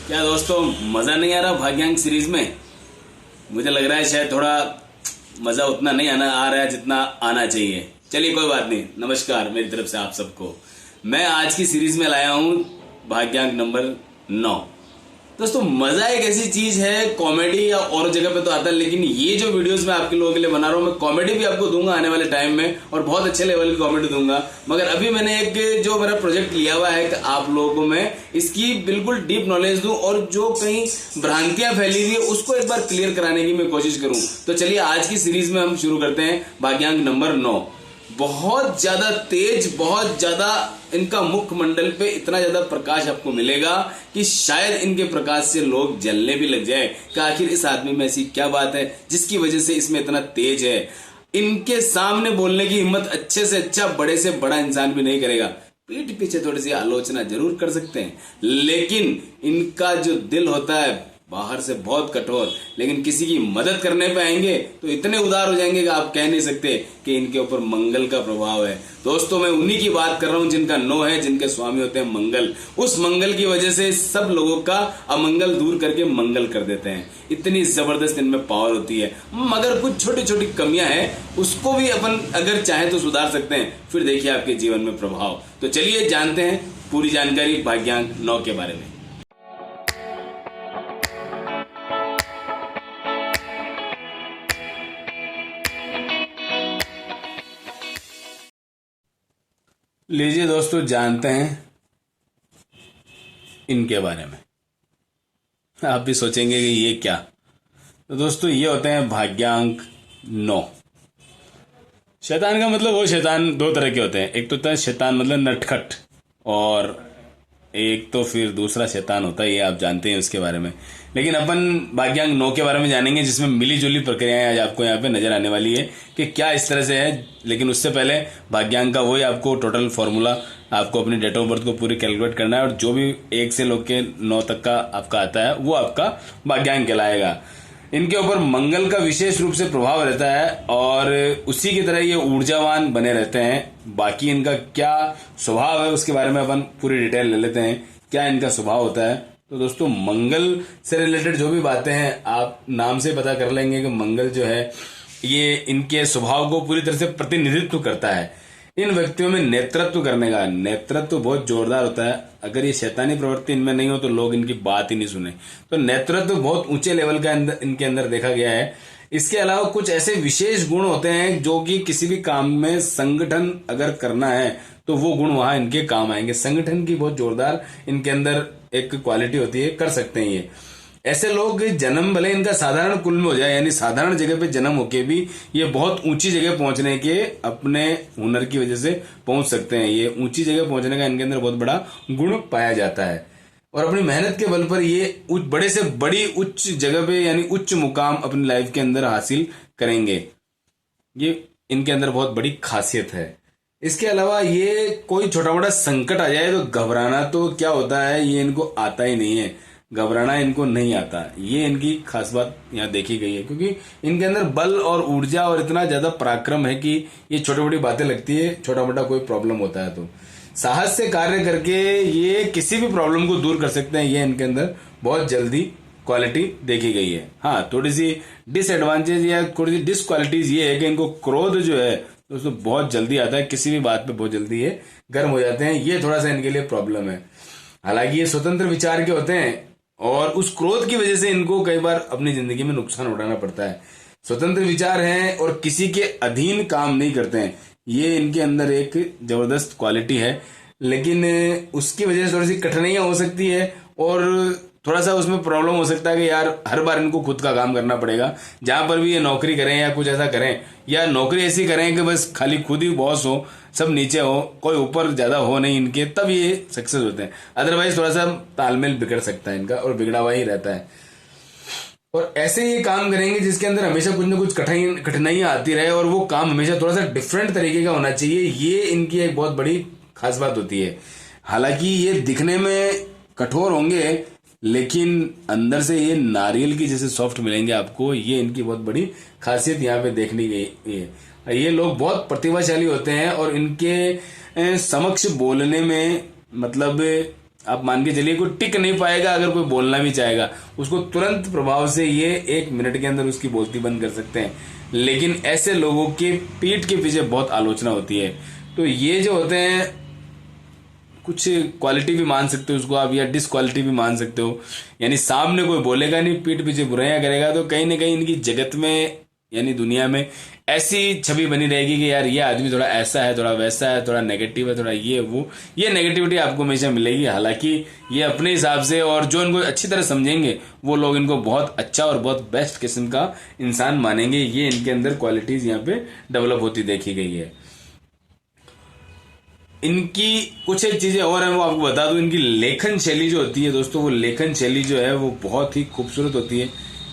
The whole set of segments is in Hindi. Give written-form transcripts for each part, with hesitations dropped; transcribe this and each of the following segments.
क्या दोस्तों, मजा नहीं आ रहा भाग्यांक सीरीज में? मुझे लग रहा है शायद थोड़ा मजा उतना नहीं आ रहा है जितना आना चाहिए। चलिए कोई बात नहीं। नमस्कार मेरी तरफ से आप सबको। मैं आज की सीरीज में लाया हूं भाग्यांक नंबर 9। दोस्तों, मजा एक ऐसी चीज है, कॉमेडी या और जगह पे तो आता है, लेकिन ये जो वीडियोस मैं आपके लोगों के लिए बना रहा हूं, मैं कॉमेडी भी आपको दूंगा आने वाले टाइम में और बहुत अच्छे लेवल की कॉमेडी दूंगा। मगर अभी मैंने एक जो मेरा प्रोजेक्ट लिया हुआ है कि आप लोगों को मैं इसकी बिल्कुल डीप नॉलेज दूं और जो कहीं भ्रांतियां फैली हुई है उसको एक बार क्लियर कराने की मैं कोशिश करूं। तो चलिए आज की सीरीज में हम शुरू करते हैं भाग्यांक नंबर 9। बहुत ज्यादा तेज, बहुत ज्यादा इनका मुखमंडल पे इतना ज्यादा प्रकाश आपको मिलेगा कि शायद इनके प्रकाश से लोग जलने भी लग जाए कि आखिर इस आदमी में ऐसी क्या बात है जिसकी वजह से इसमें इतना तेज है। इनके सामने बोलने की हिम्मत अच्छे से अच्छा, बड़े से बड़ा इंसान भी नहीं करेगा। पीठ पीछे थोड़ी सी आलोचना जरूर कर सकते हैं, लेकिन इनका जो दिल होता है बाहर से बहुत कठोर, लेकिन किसी की मदद करने पे आएंगे तो इतने उदार हो जाएंगे कि आप कह नहीं सकते कि इनके ऊपर मंगल का प्रभाव है। दोस्तों, मैं उन्हीं की बात कर रहा हूं जिनका 9 है, जिनके स्वामी होते हैं मंगल। उस मंगल की वजह से सब लोगों का अमंगल दूर करके मंगल कर देते हैं। इतनी जबरदस्त इनमें पावर होती है। मगर कुछ छोटी छोटी कमियां हैं, उसको भी अपन अगर चाहे तो सुधार सकते हैं। फिर देखिए आपके जीवन में प्रभाव। तो चलिए जानते हैं पूरी जानकारी भाग्यांक 9 के बारे में। लीजिए दोस्तों, जानते हैं इनके बारे में। आप भी सोचेंगे कि ये क्या। तो दोस्तों, ये होते हैं भाग्यांक 9। शैतान का मतलब, वो शैतान दो तरह के होते हैं। एक तो होता है शैतान मतलब नटखट, और एक तो फिर दूसरा शैतान होता है, ये आप जानते हैं उसके बारे में। लेकिन अपन भाग्यांक 9 के बारे में जानेंगे, जिसमें मिली जुली प्रक्रियाएं आज आपको यहाँ पे नजर आने वाली है कि क्या इस तरह से है। लेकिन उससे पहले भाग्यांक का वही आपको टोटल फॉर्मूला, आपको अपनी डेट ऑफ बर्थ को पूरी कैलकुलेट करना है और जो भी 1 से लेके 9 तक का आपका आता है वो आपका भाग्यांक कहलाएगा। इनके ऊपर मंगल का विशेष रूप से प्रभाव रहता है और उसी की तरह ये ऊर्जावान बने रहते हैं। बाकी इनका क्या स्वभाव है उसके बारे में अपन पूरी डिटेल ले लेते हैं, क्या इनका स्वभाव होता है। तो दोस्तों, मंगल से रिलेटेड जो भी बातें हैं आप नाम से पता कर लेंगे कि मंगल जो है ये इनके स्वभाव को पूरी तरह से प्रतिनिधित्व करता है। इन व्यक्तियों में नेतृत्व करने का, नेतृत्व बहुत जोरदार होता है। अगर ये शैतानी प्रवृत्ति इनमें नहीं हो तो लोग इनकी बात ही नहीं सुने। तो नेतृत्व बहुत ऊंचे लेवल का इनके अंदर देखा गया है। इसके अलावा कुछ ऐसे विशेष गुण होते हैं जो कि किसी भी काम में संगठन अगर करना है तो वो गुण वहां इनके काम आएंगे। संगठन की बहुत जोरदार इनके अंदर एक क्वालिटी होती है, कर सकते हैं ये। ऐसे लोग जन्म भले इनका साधारण कुल में हो जाए, यानी साधारण जगह पे जन्म होके भी ये बहुत ऊंची जगह पहुंचने के अपने हुनर की वजह से पहुंच सकते हैं। ये ऊंची जगह पहुंचने का इनके अंदर बहुत बड़ा गुण पाया जाता है और अपनी मेहनत के बल पर ये बड़े से बड़ी उच्च जगह पे यानी उच्च मुकाम अपनी लाइफ के अंदर हासिल करेंगे। ये इनके अंदर बहुत बड़ी खासियत है। इसके अलावा ये कोई छोटा मोटा संकट आ जाए तो घबराना तो क्या होता है, ये इनको आता ही नहीं है। घबराना इनको नहीं आता, ये इनकी खास बात यहाँ देखी गई है, क्योंकि इनके अंदर बल और ऊर्जा और इतना ज्यादा पराक्रम है कि ये छोटी मोटी बातें लगती है, छोटा मोटा कोई प्रॉब्लम होता है तो साहस से कार्य करके ये किसी भी प्रॉब्लम को दूर कर सकते हैं। ये इनके अंदर बहुत जल्दी क्वालिटी देखी गई है। हाँ, थोड़ी सी डिसएडवांटेज या थोड़ी सी डिसक्वालिटीज ये है कि इनको क्रोध जो है दोस्तों बहुत जल्दी आता है, किसी भी बात पे बहुत जल्दी ये गर्म हो जाते हैं। ये थोड़ा सा इनके लिए प्रॉब्लम है। हालांकि ये स्वतंत्र विचार के होते हैं और उस क्रोध की वजह से इनको कई बार अपनी जिंदगी में नुकसान उठाना पड़ता है। स्वतंत्र विचार हैं और किसी के अधीन काम नहीं करते हैं, ये इनके अंदर एक जबरदस्त क्वालिटी है। लेकिन उसकी वजह से थोड़ी सी कठिनाइयां हो सकती है और थोड़ा सा उसमें प्रॉब्लम हो सकता है कि यार हर बार इनको खुद का काम करना पड़ेगा। जहां पर भी ये नौकरी करें या कुछ ऐसा करें, या नौकरी ऐसी करें कि बस खाली खुद ही बॉस हो, सब नीचे हो, कोई ऊपर ज्यादा हो नहीं इनके, तब ये सक्सेस होते हैं। अदरवाइज थोड़ा सा तालमेल बिगड़ सकता है इनका और बिगड़ा हुआ ही रहता है। और ऐसे ये काम करेंगे जिसके अंदर हमेशा कुछ ना कुछ कठिनाइयां आती रहे और वो काम हमेशा थोड़ा सा डिफरेंट तरीके का होना चाहिए। ये इनकी एक बहुत बड़ी खास बात होती है। हालांकि ये दिखने में कठोर होंगे लेकिन अंदर से ये नारियल की जैसे सॉफ्ट मिलेंगे आपको। ये इनकी बहुत बड़ी खासियत यहाँ पे देखनी गई है। ये लोग बहुत प्रतिभाशाली होते हैं और इनके समक्ष बोलने में मतलब आप मान के चलिए कोई टिक नहीं पाएगा, अगर कोई बोलना भी चाहेगा उसको तुरंत प्रभाव से ये 1 मिनट के अंदर उसकी बोलती बंद कर सकते हैं। लेकिन ऐसे लोगों के पीठ के पीछे बहुत आलोचना होती है। तो ये जो होते हैं, कुछ क्वालिटी भी मान सकते हो उसको आप, या डिसक्वालिटी भी मान सकते हो। यानी सामने कोई बोलेगा नहीं, पीठ पीछे बुराइयां करेगा, तो कहीं ना कहीं इनकी जगत में यानी दुनिया में ऐसी छवि बनी रहेगी कि यार ये आदमी थोड़ा ऐसा है, थोड़ा वैसा है, थोड़ा नेगेटिव है, थोड़ा ये वो, ये नेगेटिविटी आपको हमेशा मिलेगी। हालांकि ये अपने हिसाब से, और जो इनको अच्छी तरह समझेंगे वो लोग इनको बहुत अच्छा और बहुत बेस्ट किस्म का इंसान मानेंगे। ये इनके अंदर क्वालिटीज यहाँ पे डेवलप होती देखी गई है। इनकी कुछ एक चीजें और हैं, वो आपको बता दूं। इनकी लेखन शैली जो होती है दोस्तों, वो लेखन शैली जो है वो बहुत ही खूबसूरत होती है।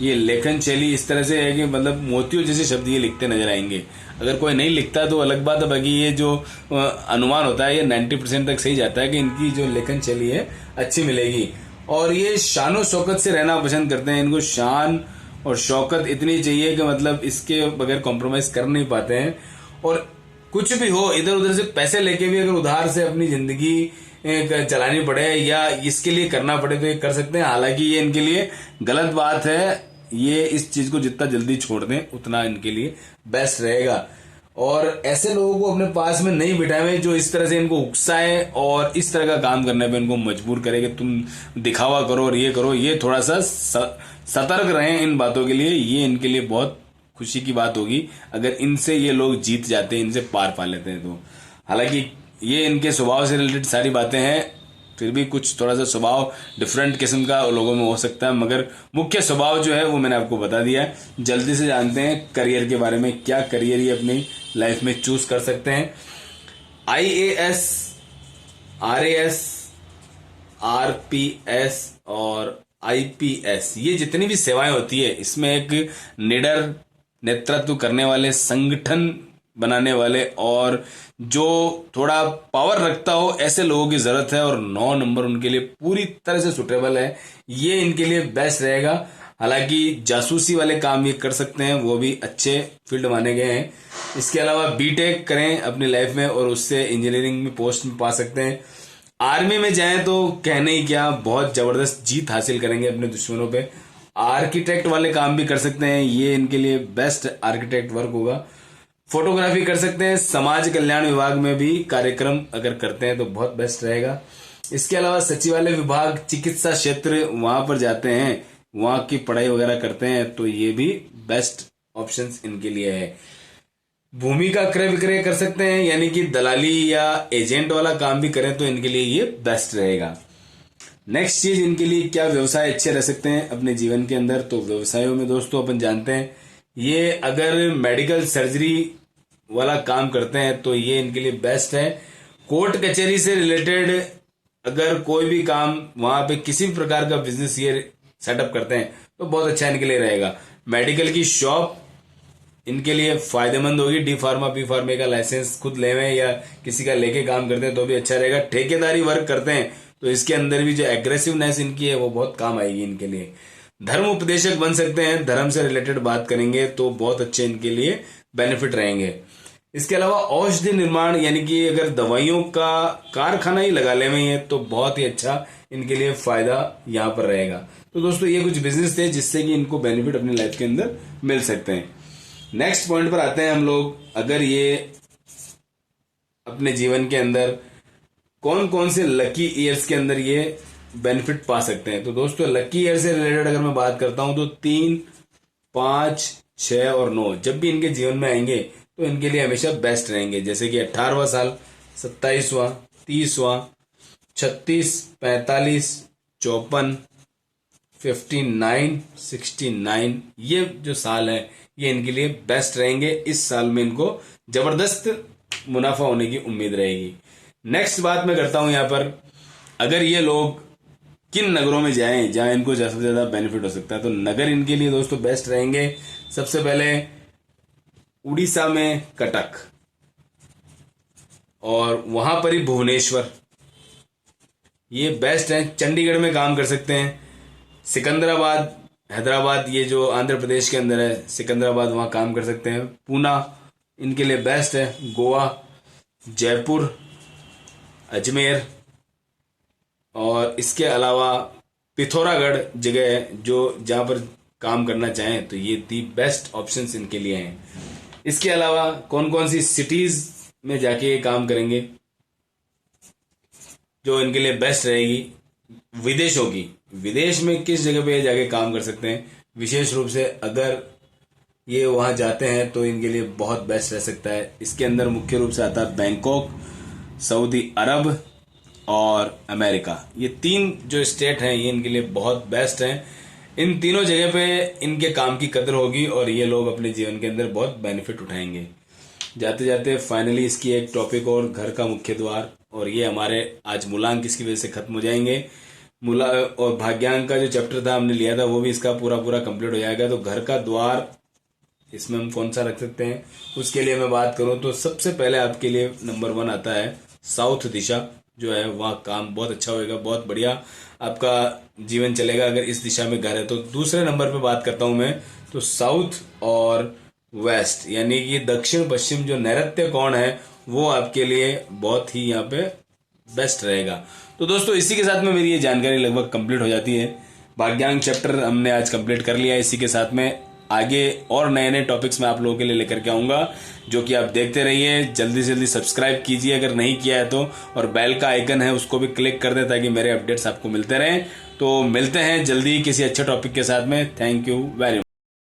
ये लेखन शैली इस तरह से है कि मतलब मोतियों जैसे शब्द ये लिखते नजर आएंगे। अगर कोई नहीं लिखता तो अलग बात है, बाकी ये जो अनुमान होता है ये 90% तक सही जाता है कि इनकी जो लेखन शैली है अच्छी मिलेगी। और ये शान शौकत से रहना पसंद करते हैं। इनको शान और शौकत इतनी चाहिए कि मतलब इसके बगैर कॉम्प्रोमाइज कर नहीं पाते हैं। और कुछ भी हो, इधर उधर से पैसे लेके भी अगर उधार से अपनी जिंदगी चलानी पड़े या इसके लिए करना पड़े तो ये कर सकते हैं। हालांकि ये इनके लिए गलत बात है। ये इस चीज को जितना जल्दी छोड़ दें उतना इनके लिए बेस्ट रहेगा। और ऐसे लोगों को अपने पास में नहीं बिठाए जो इस तरह से इनको उकसाए और इस तरह का काम करने पे इनको मजबूर करे कि तुम दिखावा करो और ये करो। ये थोड़ा सा सतर्क रहें इन बातों के लिए। ये इनके लिए बहुत खुशी की बात होगी अगर इनसे ये लोग जीत जाते हैं, इनसे पार पा लेते हैं तो। हालांकि ये इनके स्वभाव से रिलेटेड सारी बातें हैं, फिर भी कुछ थोड़ा सा स्वभाव डिफरेंट किस्म का लोगों में हो सकता है, मगर मुख्य स्वभाव जो है वो मैंने आपको बता दिया है। जल्दी से जानते हैं करियर के बारे में, क्या करियर ये अपनी लाइफ में चूज कर सकते हैं। IAS, RAS, RPS और IPS, ये जितनी भी सेवाएं होती है इसमें एक निडर नेतृत्व करने वाले, संगठन बनाने वाले और जो थोड़ा पावर रखता हो ऐसे लोगों की जरूरत है। और 9 नंबर उनके लिए पूरी तरह से सुटेबल है, ये इनके लिए बेस्ट रहेगा। हालांकि जासूसी वाले काम ये कर सकते हैं, वो भी अच्छे फील्ड माने गए हैं। इसके अलावा बीटेक करें अपनी लाइफ में और उससे इंजीनियरिंग में पोस्ट में पा सकते हैं। आर्मी में जाएं तो कहने ही क्या, बहुत जबरदस्त जीत हासिल करेंगे अपने दुश्मनों पे। आर्किटेक्ट वाले काम भी कर सकते हैं, ये इनके लिए बेस्ट आर्किटेक्ट वर्क होगा। फोटोग्राफी कर सकते हैं, समाज कल्याण विभाग में भी कार्यक्रम अगर करते हैं तो बहुत बेस्ट रहेगा। इसके अलावा सचिवालय विभाग, चिकित्सा क्षेत्र, वहां पर जाते हैं, वहां की पढ़ाई वगैरह करते हैं तो ये भी बेस्ट ऑप्शंस इनके लिए है। भूमि का क्रय विक्रय कर सकते हैं, यानी कि दलाली या एजेंट वाला काम भी करें तो इनके लिए ये बेस्ट रहेगा। नेक्स्ट चीज इनके लिए क्या व्यवसाय अच्छे रह सकते हैं अपने जीवन के अंदर, तो व्यवसायों में दोस्तों अपन जानते हैं ये अगर मेडिकल सर्जरी वाला काम करते हैं तो ये इनके लिए बेस्ट है। कोर्ट कचहरी से रिलेटेड अगर कोई भी काम, वहां पे किसी भी प्रकार का बिजनेस ये सेटअप करते हैं तो बहुत अच्छा इनके लिए रहेगा। मेडिकल की शॉप इनके लिए फायदेमंद होगी। डी फार्मा, पी फार्मा का लाइसेंस खुद लेवे या किसी का लेके काम करते हैं तो भी अच्छा रहेगा। ठेकेदारी वर्क करते हैं तो इसके अंदर भी जो एग्रेसिवनेस इनकी है वो बहुत काम आएगी इनके लिए। धर्म उपदेशक बन सकते हैं, धर्म से रिलेटेड बात करेंगे तो बहुत अच्छे इनके लिए बेनिफिट रहेंगे। इसके अलावा औषधि निर्माण, यानी कि अगर दवाइयों का कारखाना ही लगा ले में तो बहुत ही अच्छा इनके लिए फायदा यहां पर रहेगा। तो दोस्तों ये कुछ बिजनेस थे जिससे कि इनको बेनिफिट अपनी लाइफ के अंदर मिल सकते हैं। नेक्स्ट पॉइंट पर आते हैं हम लोग, अगर ये अपने जीवन के अंदर कौन कौन से लकी ईयर्स के अंदर ये बेनिफिट पा सकते हैं। तो दोस्तों लकी ईयर से रिलेटेड अगर मैं बात करता हूं तो 3, 5, 6 और 9 जब भी इनके जीवन में आएंगे तो इनके लिए हमेशा बेस्ट रहेंगे। जैसे कि 18वां साल, 27वां, 30वां, 36, 45, 54, 59, 69, ये जो साल है ये इनके लिए बेस्ट रहेंगे। इस साल में इनको जबरदस्त मुनाफा होने की उम्मीद रहेगी। नेक्स्ट बात मैं करता हूं यहां पर, अगर ये लोग किन नगरों में जाएं जहां इनको ज्यादा से ज्यादा बेनिफिट हो सकता है, तो नगर इनके लिए दोस्तों बेस्ट रहेंगे। सबसे पहले उड़ीसा में कटक और वहां पर ही भुवनेश्वर, ये बेस्ट है। चंडीगढ़ में काम कर सकते हैं। सिकंदराबाद, हैदराबाद, ये जो आंध्र प्रदेश के अंदर है, सिकंदराबाद, वहां काम कर सकते हैं। पूना इनके लिए बेस्ट है। गोवा, जयपुर, अजमेर और इसके अलावा पिथौरागढ़ जगह है जो जहाँ पर काम करना चाहें तो ये दी बेस्ट ऑप्शंस इनके लिए हैं। इसके अलावा कौन कौन सी सिटीज में जाके ये काम करेंगे जो इनके लिए बेस्ट रहेगी, विदेशों की, विदेश में किस जगह पे ये जाके काम कर सकते हैं, विशेष रूप से अगर ये वहां जाते हैं तो इनके लिए बहुत बेस्ट रह सकता है। इसके अंदर मुख्य रूप से आता है बैंकॉक, सऊदी अरब और अमेरिका। ये 3 जो स्टेट हैं ये इनके लिए बहुत बेस्ट हैं। इन तीनों जगह पे इनके काम की कदर होगी और ये लोग अपने जीवन के अंदर बहुत बेनिफिट उठाएंगे। जाते जाते फाइनली इसकी एक टॉपिक और, घर का मुख्य द्वार, और ये हमारे आज मूलांक इसकी वजह से खत्म हो जाएंगे। मूला और भाग्यांक का जो चैप्टर था हमने लिया था वो भी इसका पूरा पूरा कंप्लीट हो जाएगा। तो घर का द्वार इसमें हम कौन सा रख सकते हैं, उसके लिए मैं बात करूं तो सबसे पहले आपके लिए नंबर 1 आता है साउथ दिशा जो है, वहाँ काम बहुत अच्छा होएगा, बहुत बढ़िया आपका जीवन चलेगा अगर इस दिशा में घर है। तो दूसरे नंबर पे बात करता हूं मैं तो साउथ और वेस्ट यानी कि दक्षिण पश्चिम जो नैऋत्य कोण है वो आपके लिए बहुत ही यहाँ पे बेस्ट रहेगा। तो दोस्तों इसी के साथ में मेरी ये जानकारी लगभग कंप्लीट हो जाती है। भाग्यांक चैप्टर हमने आज कंप्लीट कर लिया है। इसी के साथ में आगे और नए नए टॉपिक्स मैं आप लोगों के लिए लेकर के आऊंगा जो कि आप देखते रहिए। जल्दी से जल्दी सब्सक्राइब कीजिए अगर नहीं किया है तो, और बेल का आइकन है उसको भी क्लिक कर दें ताकि मेरे अपडेट्स आपको मिलते रहें। तो मिलते हैं जल्दी किसी अच्छे टॉपिक के साथ में। Thank you very much.